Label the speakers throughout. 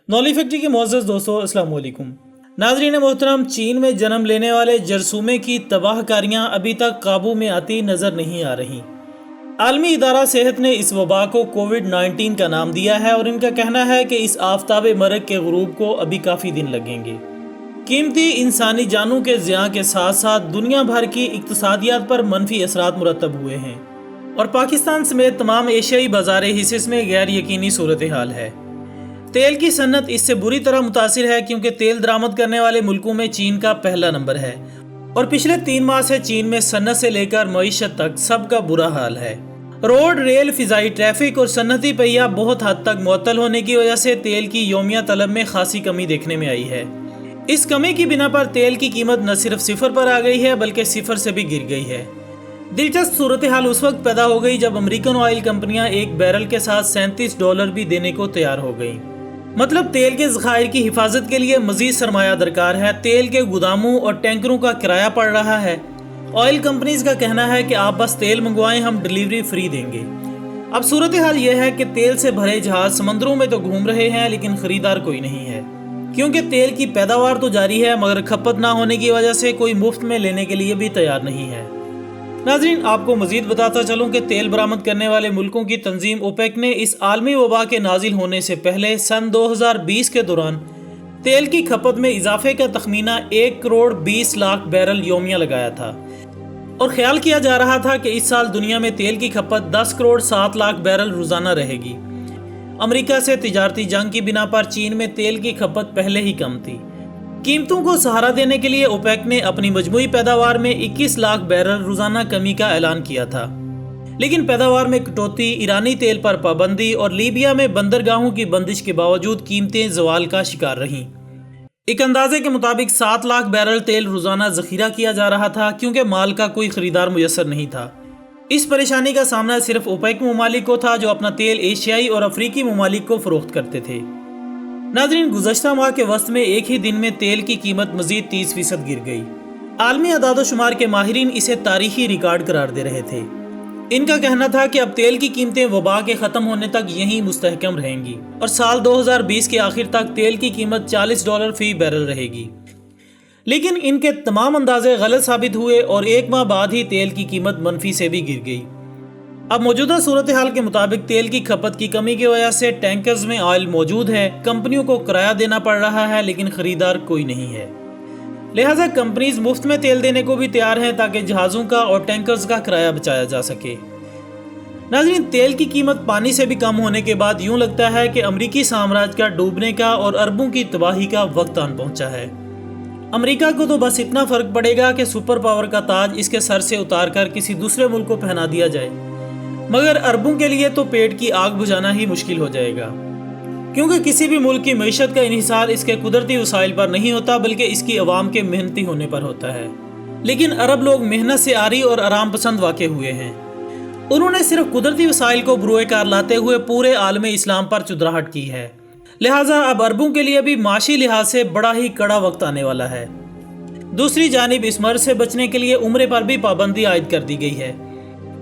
Speaker 1: नौली factory के मोअज़्ज़ज़ दोस्तों, अस्सलाम वालेकुम। नाज़रीन मोहतरम, चीन में जन्म लेने वाले जरसूमे की तबाहकारियाँ अभी तक काबू में आती नज़र नहीं आ रही। आलमी इदारा सेहत ने इस वबा को कोविड-19 का नाम दिया है और इनका कहना है कि इस आफताब मरग के गुरूब को अभी काफ़ी दिन लगेंगे। कीमती इंसानी जानों के ज़िया के साथ साथ दुनिया भर की इक्तिसादियात पर मनफी असरात मुरतब हुए हैं और पाकिस्तान समेत तमाम एशियाई बाज़ार हिस्स में गैर यकीनी सूरत हाल है। तेल की सन्नत इससे बुरी तरह मुतासिर है क्योंकि तेल दरामद करने वाले मुल्कों में चीन का पहला नंबर है और पिछले 3 माह से चीन में सन्नत से लेकर मईशत तक सबका बुरा हाल है। रोड, रेल, फिजाई ट्रैफिक और सन्नती पहिया बहुत हद तक मुअत्तल होने की वजह से तेल की यौमिया तलब में खासी कमी देखने में आई है। इस कमी की बिना पर तेल की कीमत न सिर्फ सिफर पर आ गई है बल्कि सिफर से भी गिर गई है। दिलचस्प सूरत हाल उस वक्त पैदा हो गई जब अमेरिकन ऑयल कंपनियां एक बैरल के साथ $37 भी देने को तैयार हो गई। मतलब तेल के ज़खायर की हिफाजत के लिए मज़ीद सरमाया दरकार है। तेल के गोदामों और टैंकरों का किराया पड़ रहा है। ऑयल कंपनीज का कहना है कि आप बस तेल मंगवाएं, हम डिलीवरी फ्री देंगे। अब सूरत हाल यह है कि तेल से भरे जहाज समंदरों में तो घूम रहे हैं लेकिन ख़रीदार कोई नहीं है, क्योंकि तेल की पैदावार तो जारी है मगर खपत ना होने की वजह से कोई मुफ्त में लेने के लिए भी तैयार नहीं है। नाज़रीन, आपको मज़ीद बताता चलूँ कि तेल बरामद करने वाले मुल्कों की तंजीम ओपेक ने इस आलमी वबा के नाजिल होने से पहले सन 2020 के दौरान तेल की खपत में इजाफे का तखमीना 1,20,00,000 बैरल योमिया लगाया था और ख्याल किया जा रहा था कि इस साल दुनिया में तेल की खपत 10,07,00,000 बैरल रोज़ाना रहेगी। अमेरिका से तिजारती जंग की बिना पर चीन में तेल की खपत पहले ही कम थी। कीमतों को सहारा देने के लिए ओपेक ने अपनी मजमूई पैदावार में 21 लाख बैरल रोजाना कमी का ऐलान किया था, लेकिन पैदावार में कटौती, ईरानी तेल पर पाबंदी और लीबिया में बंदरगाहों की बंदिश के बावजूद कीमतें जवाल का शिकार रहीं। एक अंदाजे के मुताबिक 7 लाख बैरल तेल रोजाना जखीरा किया जा रहा था क्योंकि माल का कोई खरीदार मुयसर नहीं था। इस परेशानी का सामना सिर्फ ओपेक ममालिक को था जो अपना तेल एशियाई और अफ्रीकी ममालिक को फरोख्त करते थे। नाज़रीन, गुज़श्ता माह के वस्त में एक ही दिन में तेल की कीमत मज़ीद 30% गिर गई। आलमी अदाद-ओ-शुमार के माहिरीन इसे तारीखी रिकॉर्ड करार दे रहे थे। इनका कहना था कि अब तेल की कीमतें वबा के ख़त्म होने तक यहीं मुस्तहकम रहेंगी और साल 2020 के आखिर तक तेल की कीमत $40 फी बैरल रहेगी। लेकिन इनके तमाम अंदाजे गलत साबित हुए और 1 माह बाद ही तेल की कीमत मनफी से भी गिर गई। अब मौजूदा सूरत हाल के मुताबिक तेल की खपत की कमी की वजह से टैंकर्स में ऑयल मौजूद है, कंपनियों को किराया देना पड़ रहा है लेकिन खरीदार कोई नहीं है। लिहाजा कंपनीज मुफ्त में तेल देने को भी तैयार हैं ताकि जहाज़ों का और टैंकर्स का किराया बचाया जा सके। नाज़रीन, तेल की कीमत पानी से भी कम होने के बाद यूं लगता है कि अमरीकी साम्राज्य का डूबने का और अरबों की तबाही का वक्त आन पहुंचा है। अमेरिका को तो बस इतना फ़र्क पड़ेगा कि सुपर पावर का ताज इसके सर से उतार कर किसी दूसरे मुल्क को पहना दिया जाए, मगर अरबों के लिए तो पेट की आग बुझाना ही मुश्किल हो जाएगा, क्योंकि किसी भी मुल्क की मईशत का इन्हिसार इसके कुदरती वसाइल पर नहीं होता बल्कि इसकी अवाम के मेहनती होने पर होता है। लेकिन अरब लोग मेहनत से आरी और आराम पसंद वाक़े हुए हैं। उन्होंने सिर्फ कुदरती वसाइल को बुरोए कार लाते हुए पूरे आलम इस्लाम पर चुदराहट की है। लिहाजा अब अरबों के लिए भी माशी लिहाज से बड़ा ही कड़ा वक्त आने वाला है। दूसरी जानिब इस मर्ज से बचने के लिए उम्रे पर भी पाबंदी आयद कर दी गई है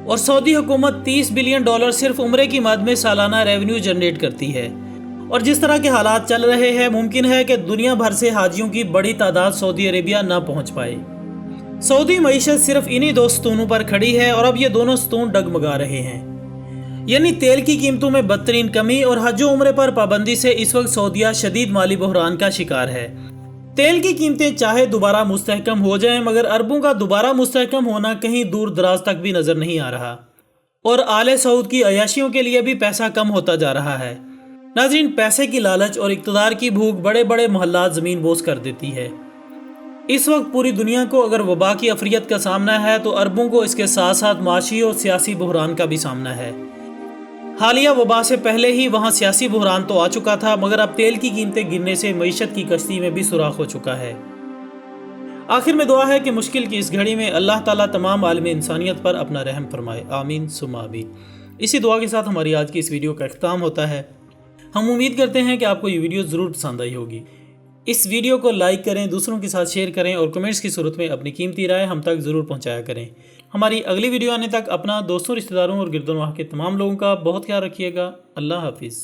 Speaker 1: और सऊदी हुकूमत $30 बिलियन सिर्फ उम्रे की मद में सालाना रेवेन्यू जनरेट करती है। और जिस तरह के हालात चल रहे हैं, मुमकिन है कि दुनिया भर से हाजियों की बड़ी तादाद सऊदी अरेबिया न पहुंच पाए। सऊदी मईशत सिर्फ इन्हीं 2 स्तूनों पर खड़ी है और अब ये दोनों स्तून डगमगा रहे हैं, यानी तेल की कीमतों में बदतरीन कमी और हज व उम्रे पर पाबंदी से इस वक्त सऊदीया शदीद माली बहरान का शिकार है। तेल की कीमतें चाहे दोबारा मुस्तहकम हो जाएं, मगर अरबों का दोबारा मुस्तहकम होना कहीं दूर दराज तक भी नज़र नहीं आ रहा और आले सऊद की अयाशियों के लिए भी पैसा कम होता जा रहा है। नाज़रीन, पैसे की लालच और इक़्तिदार की भूख बड़े बड़े मोहल्लात ज़मीन बोस कर देती है। इस वक्त पूरी दुनिया को अगर वबा की अफरियत का सामना है तो अरबों को इसके साथ साथ माशी और सियासी बहरान का भी सामना है। हालिया वबा से पहले ही वहाँ सियासी बहरान तो आ चुका था, मगर अब तेल की कीमतें गिरने से मईशत की कश्ती में भी सुराख हो चुका है। आखिर में दुआ है कि मुश्किल की इस घड़ी में अल्लाह ताला तमाम आलम इंसानियत पर अपना रहम फरमाए। आमीन सुम्मा आमीन। इसी दुआ के साथ हमारी आज की इस वीडियो का इख्तिताम होता है। हम उम्मीद करते हैं कि आपको ये वीडियो ज़रूर पसंद आई होगी। इस वीडियो को लाइक करें, दूसरों के साथ शेयर करें और कमेंट्स की सूरत में अपनी कीमती राय हम तक ज़रूर पहुंचाया करें। हमारी अगली वीडियो आने तक अपना दोस्तों, रिश्तेदारों और गिरदोनवाह के तमाम लोगों का बहुत ख्याल रखिएगा। अल्लाह हाफिज़।